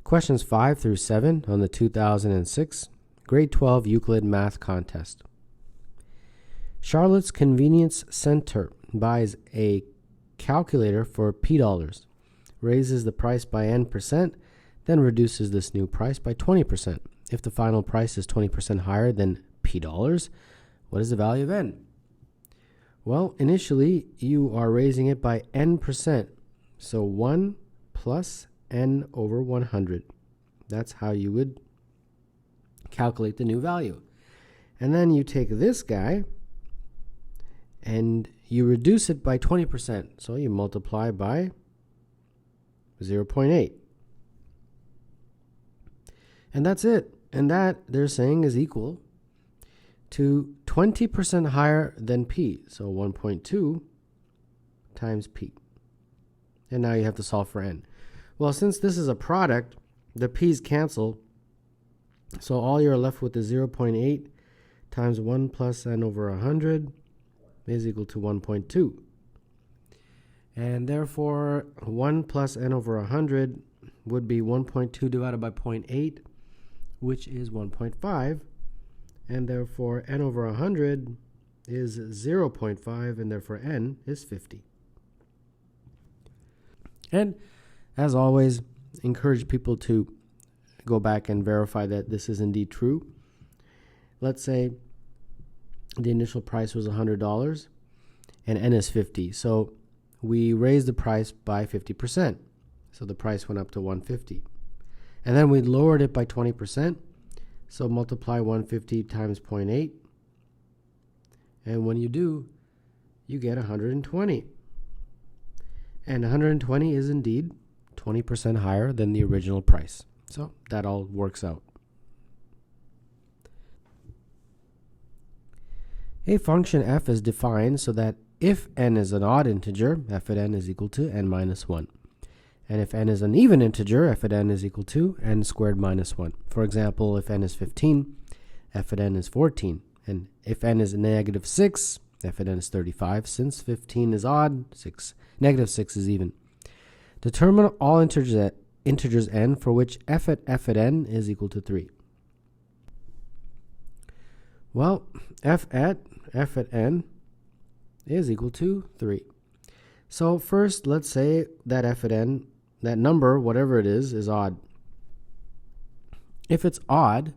Questions 5 through 7 on the 2006 Grade 12 Euclid Math Contest. Charlotte's Convenience Center buys a calculator for $P, raises the price by N%, then reduces this new price by 20%. If the final price is 20% higher than $P, what is the value of N? Well, initially, you are raising it by N%. So 1 plus N over 100. That's how you would calculate the new value. And then you take this guy and you reduce it by 20%. So you multiply by 0.8. And that's it. And that, they're saying, is equal to 20% higher than P. So 1.2 times P. And now you have to solve for N. Well, since this is a product, the P's cancel. So all you're left with is 0.8 times 1 plus N over 100 is equal to 1.2. And therefore, 1 plus N over 100 would be 1.2 divided by 0.8, which is 1.5. And therefore, N over 100 is 0.5, and therefore N is 50. And as always, encourage people to go back and verify that this is indeed true. Let's say the initial price was $100 and N is 50. So we raised the price by 50%. So the price went up to 150. And then we lowered it by 20%. So multiply 150 times 0.8. And when you do, you get 120. And 120 is indeed 20% higher than the original price. So that all works out. A function f is defined so that if n is an odd integer, f at n is equal to n minus 1. And if n is an even integer, f at n is equal to n squared minus 1. For example, if n is 15, f at n is 14. And if n is negative 6, f at n is 35. Since 15 is odd, negative 6 is even. Determine all integers n for which f at n is equal to 3. Well, f at n is equal to 3. So first, let's say that f at n, that number, whatever it is odd. If it's odd,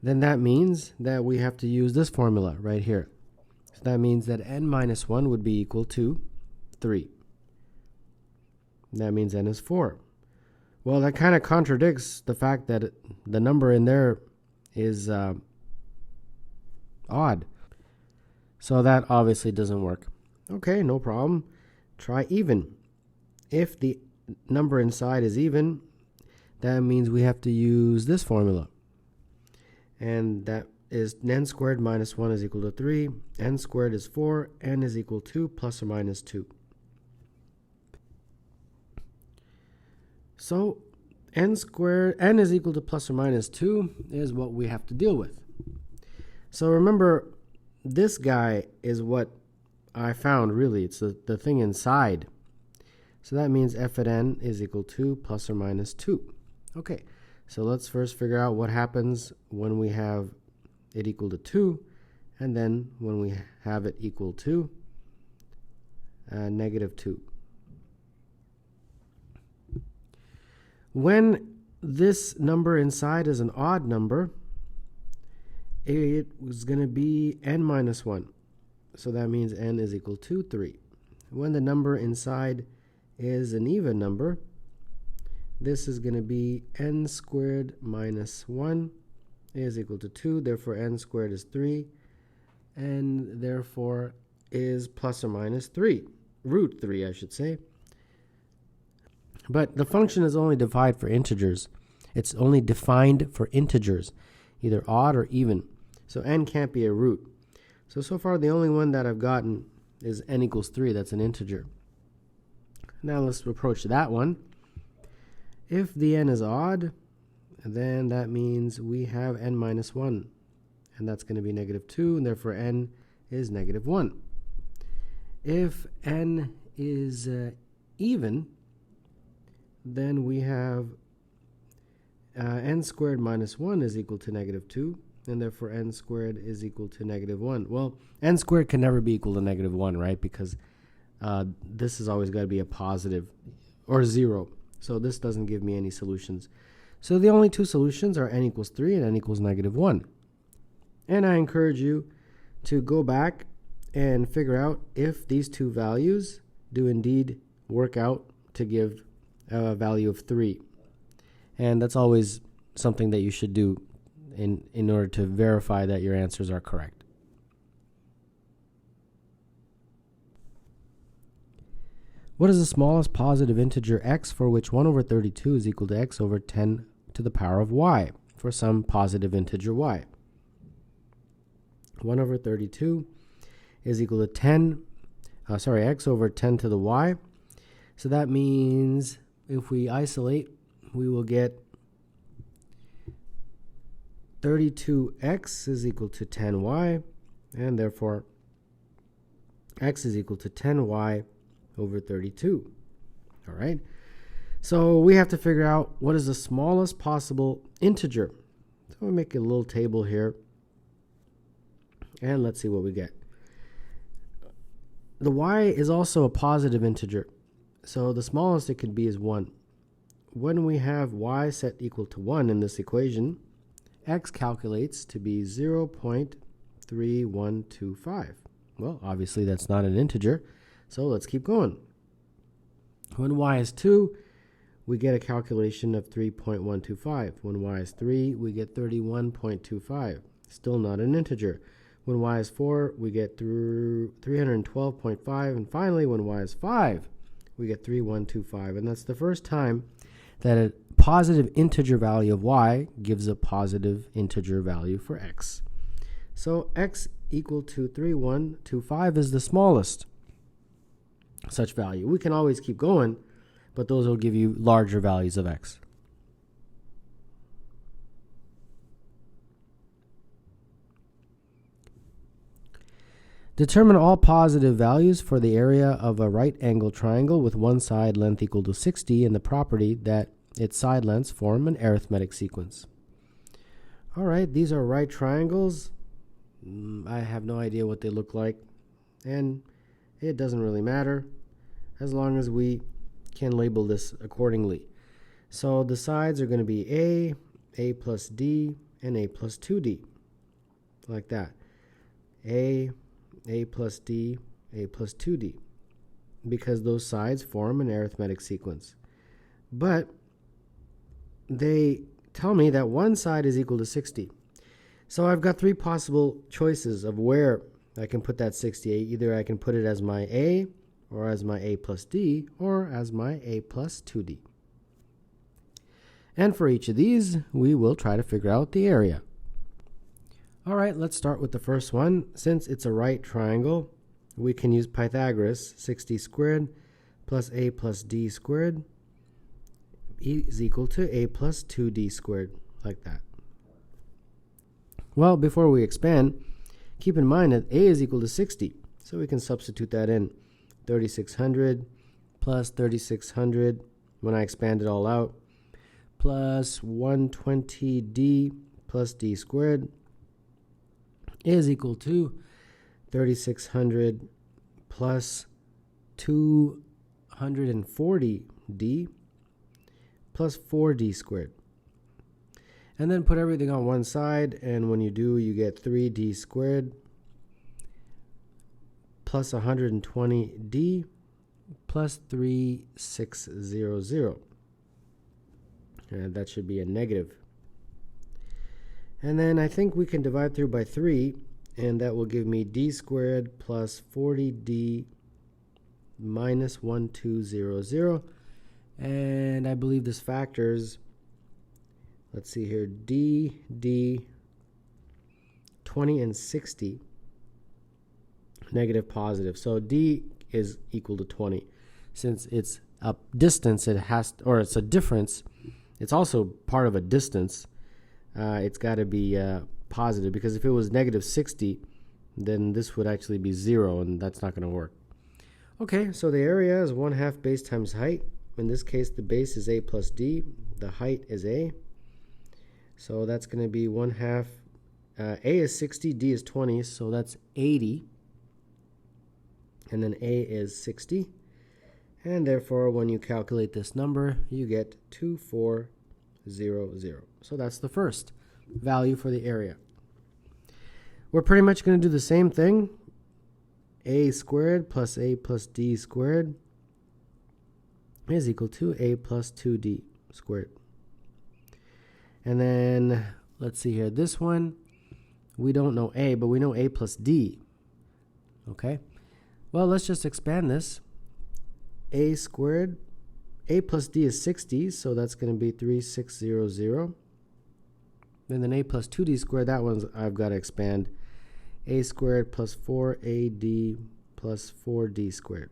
then that means that we have to use this formula right here. So that means that n minus 1 would be equal to 3. That means n is 4. Well, that kind of contradicts the fact that the number in there is odd. So that obviously doesn't work. Okay, no problem. Try even. If the number inside is even, that means we have to use this formula. And that is n squared minus 1 is equal to 3. N squared is 4. N is equal to plus or minus 2. So n is equal to plus or minus 2 is what we have to deal with. So remember, this guy is what I found really. It's the thing inside. So that means f at n is equal to plus or minus 2. Okay, so let's first figure out what happens when we have it equal to 2, and then when we have it equal to negative 2. When this number inside is an odd number, it was going to be n minus 1. So that means n is equal to 3. When the number inside is an even number, this is going to be n squared minus 1 is equal to 2. Therefore, n squared is 3. And therefore is plus or minus 3. Root 3, I should say. But the function is only defined for integers. It's only defined for integers, either odd or even. So n can't be a root. So far the only one that I've gotten is n equals 3. That's an integer. Now let's approach that one. If the n is odd, then that means we have n minus 1. And that's going to be negative 2, and therefore n is negative 1. If n is even, then we have n squared minus 1 is equal to negative 2, and therefore n squared is equal to negative 1. Well, n squared can never be equal to negative 1, right? Because this has always got to be a positive or 0. So this doesn't give me any solutions. So the only two solutions are n equals 3 and n equals negative 1. And I encourage you to go back and figure out if these two values do indeed work out to give a value of 3. And that's always something that you should do in order to verify that your answers are correct. What is the smallest positive integer x for which 1 over 32 is equal to x over 10 to the power of y for some positive integer y? 1 over 32 is equal to x over 10 to the y. So that means if we isolate, we will get 32x is equal to 10y, and therefore x is equal to 10y over 32. All right. So we have to figure out what is the smallest possible integer. So we'll make a little table here, and let's see what we get. The y is also a positive integer, so the smallest it could be is 1. When we have y set equal to 1 in this equation, x calculates to be 0.3125. Well, obviously that's not an integer, so let's keep going. When y is 2, we get a calculation of 3.125. When y is 3, we get 31.25. Still not an integer. When y is 4, we get 312.5. And finally, when y is 5, we get 3125. And that's the first time that a positive integer value of y gives a positive integer value for x. So x equal to 3125 is the smallest such value. We can always keep going, but those will give you larger values of x. Determine all positive values for the area of a right-angled triangle with one side length equal to 60 and the property that its side lengths form an arithmetic sequence. All right, these are right triangles. I have no idea what they look like, and it doesn't really matter as long as we can label this accordingly. So the sides are going to be a plus d, and a plus 2d, like that. A plus d, a plus 2d, because those sides form an arithmetic sequence. But they tell me that one side is equal to 60. So I've got three possible choices of where I can put that 68. Either I can put it as my a, or as my a plus d, or as my a plus 2d. And for each of these, we will try to figure out the area. All right, let's start with the first one. Since it's a right triangle, we can use Pythagoras. 60 squared plus a plus d squared is equal to a plus 2d squared, like that. Well, before we expand, keep in mind that a is equal to 60, so we can substitute that in. 3600 plus 3600, when I expand it all out, plus 120d plus d squared is equal to 3600 plus 240d plus 4d squared. And then put everything on one side, and when you do, you get 3d squared plus 120d plus 3600. And that should be a negative. And then I think we can divide through by 3, and that will give me d squared plus 40d minus 1200. And I believe this factors, let's see here, d, 20 and 60, negative positive. So d is equal to 20. Since it's a distance, it's a difference, it's also part of a distance. It's got to be positive, because if it was negative 60, then this would actually be 0, and that's not going to work. Okay, so the area is 1/2 base times height. In this case, the base is a plus d, the height is a, So that's going to be 1/2. A is 60, D is 20, so that's 80. And then A is 60. And therefore, when you calculate this number, you get 2400. So that's the first value for the area. We're pretty much going to do the same thing. A squared plus A plus D squared is equal to A plus 2D squared. And then, let's see here. This one, we don't know A, but we know A plus D. Okay? Well, let's just expand this. A squared, A plus D is 60, so that's going to be 3600. And then A plus 2D squared, that one's I've got to expand. A squared plus 4AD plus 4D squared.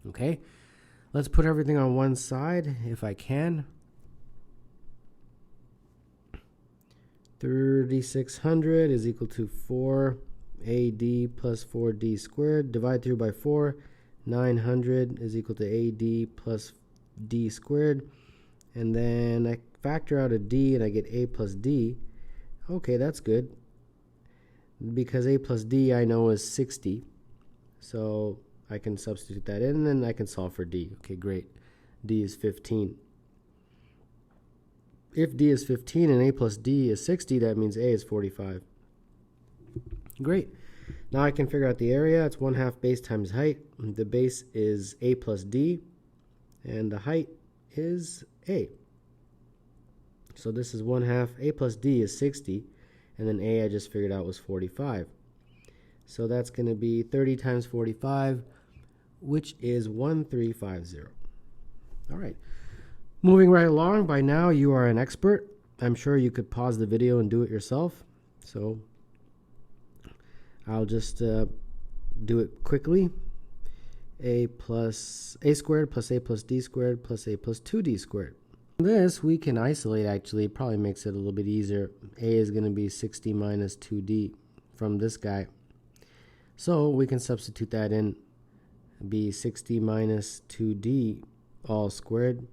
Okay, let's put everything on one side if I can. 3600 is equal to 4AD plus 4D squared. Divide through by 4. 900 is equal to AD plus D squared. And then I factor out a D and I get A plus D. Okay, that's good. Because A plus D I know is 60. So I can substitute that in and then I can solve for D. Okay, great. D is 15. If D is 15 and A plus D is 60, that means A is 45. Great. Now I can figure out the area. It's 1/2 base times height. The base is A plus D, and the height is A. So this is 1/2. A plus D is 60, and then A I just figured out was 45. So that's going to be 30 times 45, which is 1350. All right. Moving right along, by now you are an expert. I'm sure you could pause the video and do it yourself. So I'll just do it quickly. A squared plus A plus D squared plus A plus 2D squared. This we can isolate actually. It probably makes it a little bit easier. A is going to be 60 minus 2D from this guy. So we can substitute that in. Be 60 minus 2D all squared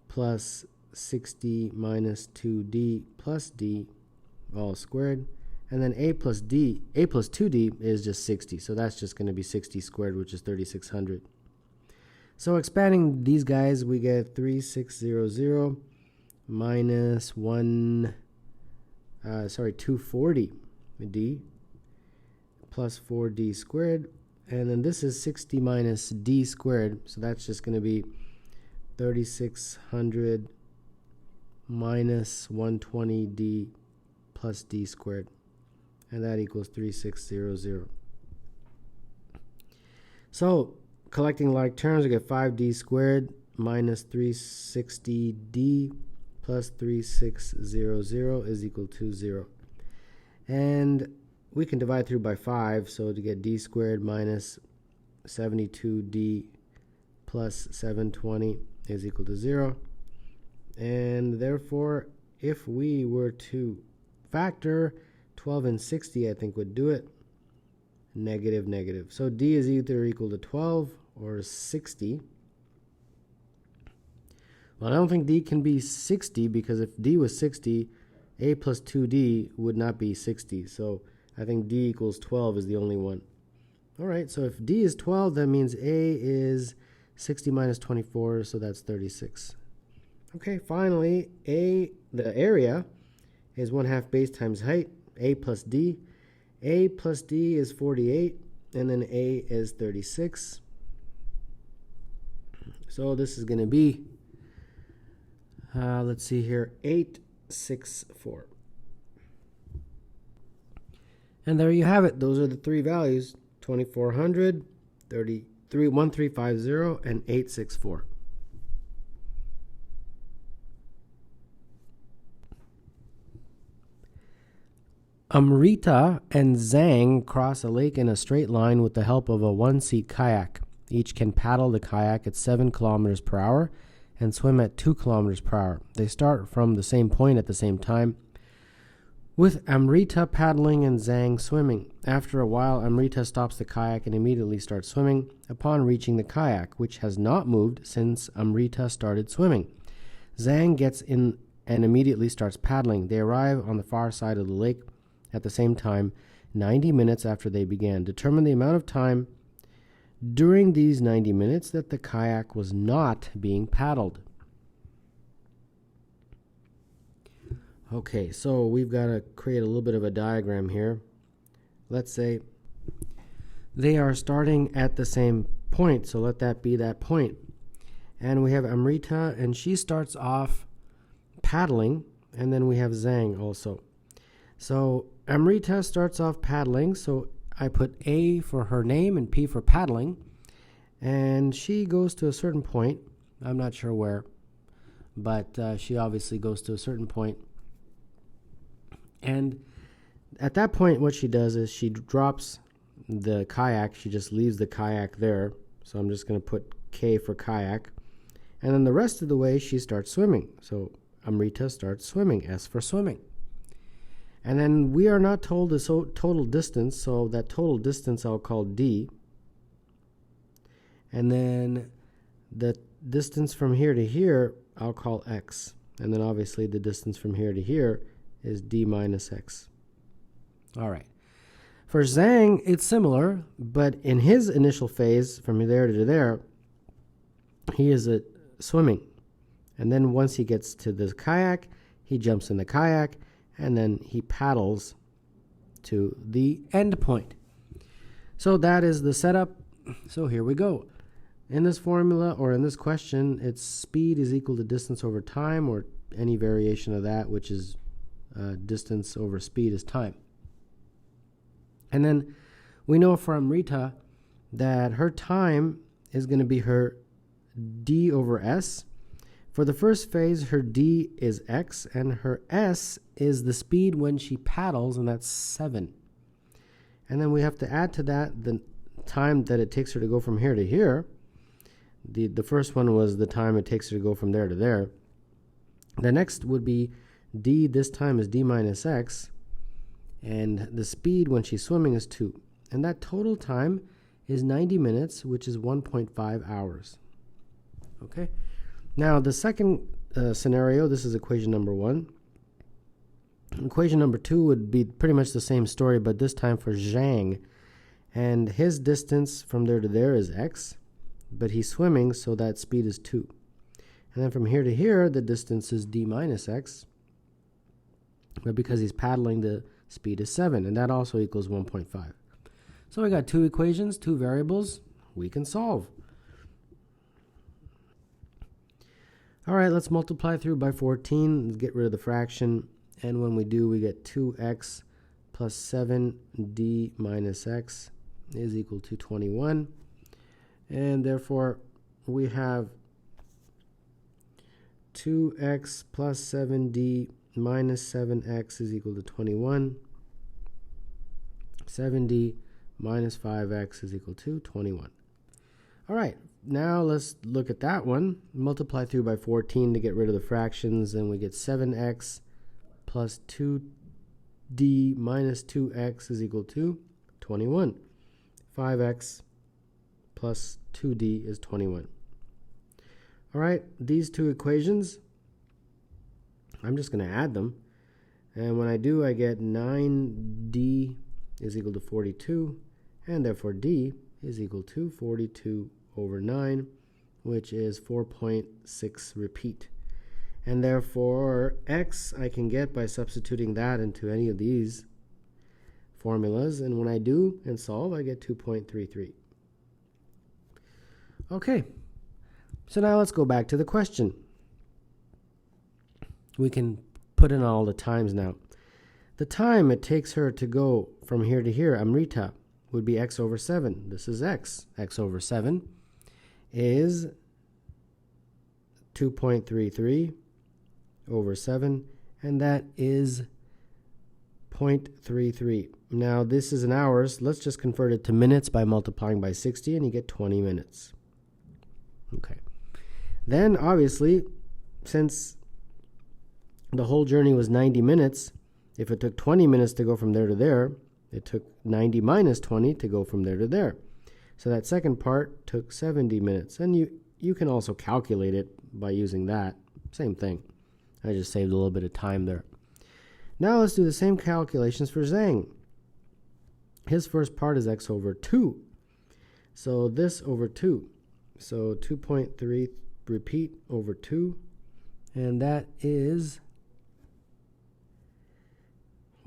plus 60 minus 2D plus D all squared. And then A plus 2D is just 60. So that's just going to be 60 squared, which is 3600. So expanding these guys, we get 3600 minus 240 D plus 4D squared. And then this is 60 minus D squared. So that's just going to be 3600 minus 120D plus D squared. And that equals 3600. So collecting like terms, we get 5D squared minus 360D plus 3600 is equal to 0. And we can divide through by 5, so to get D squared minus 72D plus 720 is equal to 0. And therefore, if we were to factor 12 and 60, I think would do it. Negative, negative. So D is either equal to 12 or 60. Well, I don't think D can be 60 because if D was 60, A plus 2D would not be 60. So I think D equals 12 is the only one. All right, so if D is 12, that means A is 60 minus 24, so that's 36. Okay, finally, the area is 1/2 base times height. A plus D. A plus D is 48, and then A is 36. So this is going to be, let's see here, 864. And there you have it. Those are the three values, 2400, 1350, and 864. Amrita and Zhang cross a lake in a straight line with the help of a one-seat kayak. Each can paddle the kayak at 7 kilometers per hour and swim at 2 kilometers per hour. They start from the same point at the same time, with Amrita paddling and Zhang swimming. After a while, Amrita stops the kayak and immediately starts swimming upon reaching the kayak, which has not moved since Amrita started swimming. Zhang gets in and immediately starts paddling. They arrive on the far side of the lake at the same time, 90 minutes after they began. Determine the amount of time during these 90 minutes that the kayak was not being paddled. Okay, so we've got to create a little bit of a diagram here. Let's say they are starting at the same point, so let that be that point. And we have Amrita, and she starts off paddling, and then we have Zhang also. So Amrita starts off paddling, so I put A for her name and P for paddling, and she goes to a certain point. I'm not sure where, but she obviously goes to a certain point. And at that point, what she does is she drops the kayak. She just leaves the kayak there. So I'm just going to put K for kayak. And then the rest of the way, she starts swimming. So Amrita starts swimming, S for swimming. And then we are not told the total distance, so that total distance I'll call D. And then the distance from here to here, I'll call X. And then obviously the distance from here to here is D minus X. All right. For Zhang, it's similar, but in his initial phase, from there to there, he is swimming. And then once he gets to the kayak, he jumps in the kayak, and then he paddles to the end point. So that is the setup. So here we go. In this formula, or in this question, it's speed is equal to distance over time, or any variation of that, which is distance over speed is time. And then we know for Amrita that her time is going to be her D over S. For the first phase, her D is X, and her S is the speed when she paddles, and that's 7. And then we have to add to that the time that it takes her to go from here to here. The first one was the time it takes her to go from there to there. The next would be D, this time is D minus X, and the speed when she's swimming is 2. And that total time is 90 minutes, which is 1.5 hours. Okay? Now, the second scenario, this is equation number 1. Equation number 2 would be pretty much the same story, but this time for Zhang. And his distance from there to there is X, but he's swimming, so that speed is 2. And then from here to here, the distance is D minus X, but because he's paddling, the speed is 7, and that also equals 1.5. So we got 2 equations, 2 variables we can solve. All right, let's multiply through by 14, get rid of the fraction, and when we do, we get 2x plus 7d minus x is equal to 21, and therefore we have 2x plus 7d minus 7x is equal to 21. 7d minus 5x is equal to 21. All right, now let's look at that one. Multiply through by 14 to get rid of the fractions, and we get 7x plus 2d minus 2x is equal to 21. 5x plus 2d is 21. All right, these 2 equations, I'm just going to add them. And when I do, I get 9d is equal to 42, and therefore d is equal to 42 over 9, which is 4.6 repeat. And therefore x I can get by substituting that into any of these formulas, and when I do and solve, I get 2.33. Okay, so now let's go back to the question. We can put in all the times now. The time it takes her to go from here to here, Amrita, would be x over 7. This is x. X over 7 is 2.33 over 7, and that is 0.33. Now, this is in hours. Let's just convert it to minutes by multiplying by 60, and you get 20 minutes. Okay. Then, obviously, since the whole journey was 90 minutes, if it took 20 minutes to go from there to there, it took 90 minus 20 to go from there to there. So that second part took 70 minutes. And you can also calculate it by using that. Same thing. I just saved a little bit of time there. Now let's do the same calculations for Zhang. His first part is x over 2. So this over 2. So 2.3 repeat over 2. And that is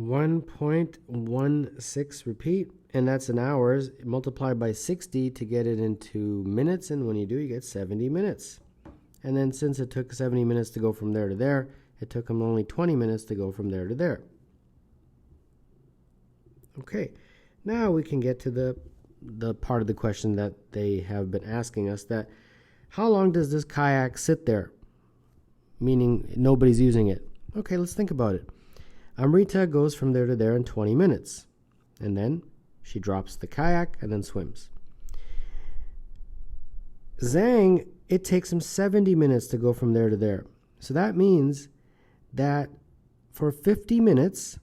1.16 repeat. And that's in hours. Multiply by 60 to get it into minutes. And when you do, you get 70 minutes. And then since it took 70 minutes to go from there to there, it took him only 20 minutes to go from there to there. Okay, now we can get to the part of the question that they have been asking us, that how long does this kayak sit there? Meaning nobody's using it. Okay, let's think about it. Amrita goes from there to there in 20 minutes. And then she drops the kayak and then swims. Zhang, it takes him 70 minutes to go from there to there. So that means that for 50 minutes,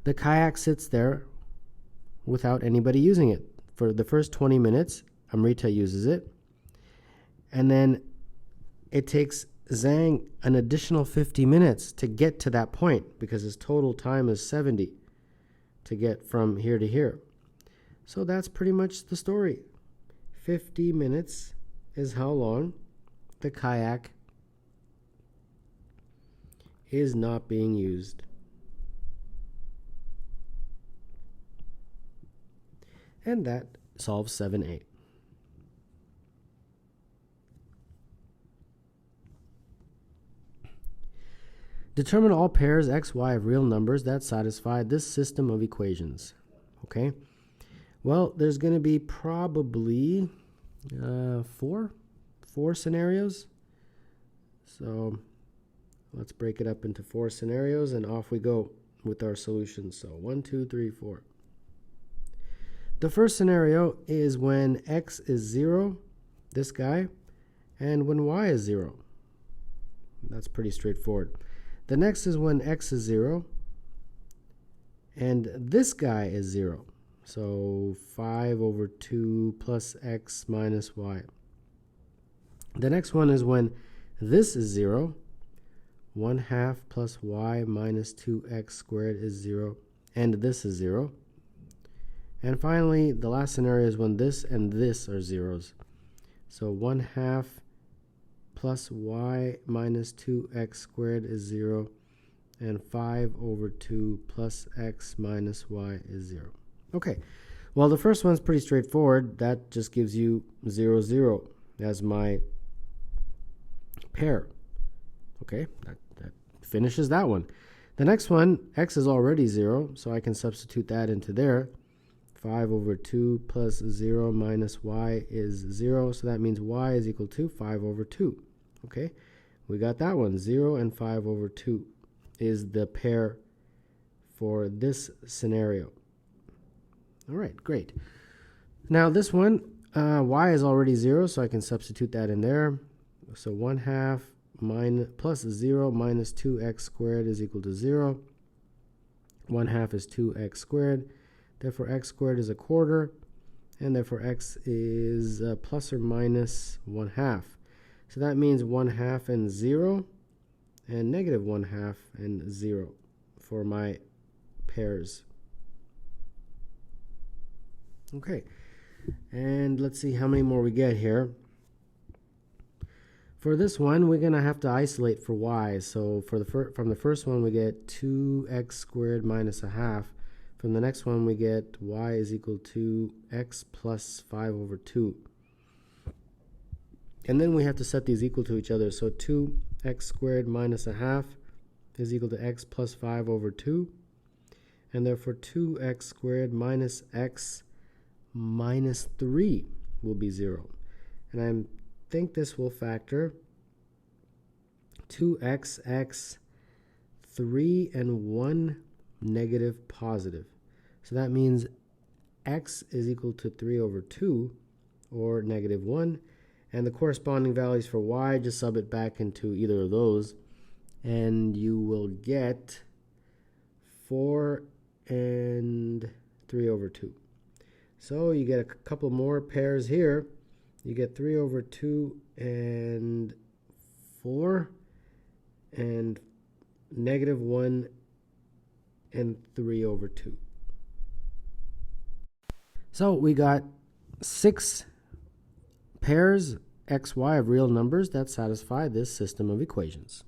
the kayak sits there without anybody using it. For the first 20 minutes, Amrita uses it. And then it takes Zhang an additional 50 minutes to get to that point, because his total time is 70 to get from here to here. So that's pretty much the story. 50 minutes is how long the kayak is not being used. And that solves 7a. Determine all pairs x, y of real numbers that satisfy this system of equations. Okay. Well, there's going to be probably four scenarios. So let's break it up into 4 scenarios, and off we go with our solutions. So 1, 2, 3, 4. The first scenario is when x is 0, this guy, and when y is 0. That's pretty straightforward. The next is when x is 0, and this guy is 0. So 5 over 2 plus x minus y. The next one is when this is 0. 1/2 plus y minus 2x squared is 0, and this is 0. And finally, the last scenario is when this and this are zeros. So 1/2 plus y minus 2x squared is 0, and 5 over 2 plus x minus y is 0. Okay, well, the first one's pretty straightforward. That just gives you 0, 0 as my pair. Okay, that finishes that one. The next one, x is already 0, so I can substitute that into there. 5 over 2 plus 0 minus y is 0, so that means y is equal to 5 over 2. Okay, we got that one. 0 and 5 over 2 is the pair for this scenario. All right, great. Now this one, y is already 0, so I can substitute that in there. So 1/2 plus 0 minus 2x squared is equal to 0. 1/2 is 2x squared. Therefore, x squared is 1/4. And therefore, x is plus or minus 1/2. So that means 1/2 and 0 and negative 1/2 and 0 for my pairs. Okay. And let's see how many more we get here. For this one, we're going to have to isolate for y. So for from the first one, we get 2x squared minus 1/2. From the next one, we get y is equal to x plus 5 over 2. And then we have to set these equal to each other. So 2x squared minus 1/2 is equal to x plus 5 over 2. And therefore, 2x squared minus x minus 3 will be 0. And I think this will factor 2x, x, 3, and 1 negative positive. So that means x is equal to 3 over 2, or negative 1. And the corresponding values for y, just sub it back into either of those, and you will get 4 and 3 over 2. So you get a couple more pairs here. You get 3 over 2 and 4. negative 1 and 3 over 2. So we got 6 pairs xy of real numbers that satisfy this system of equations.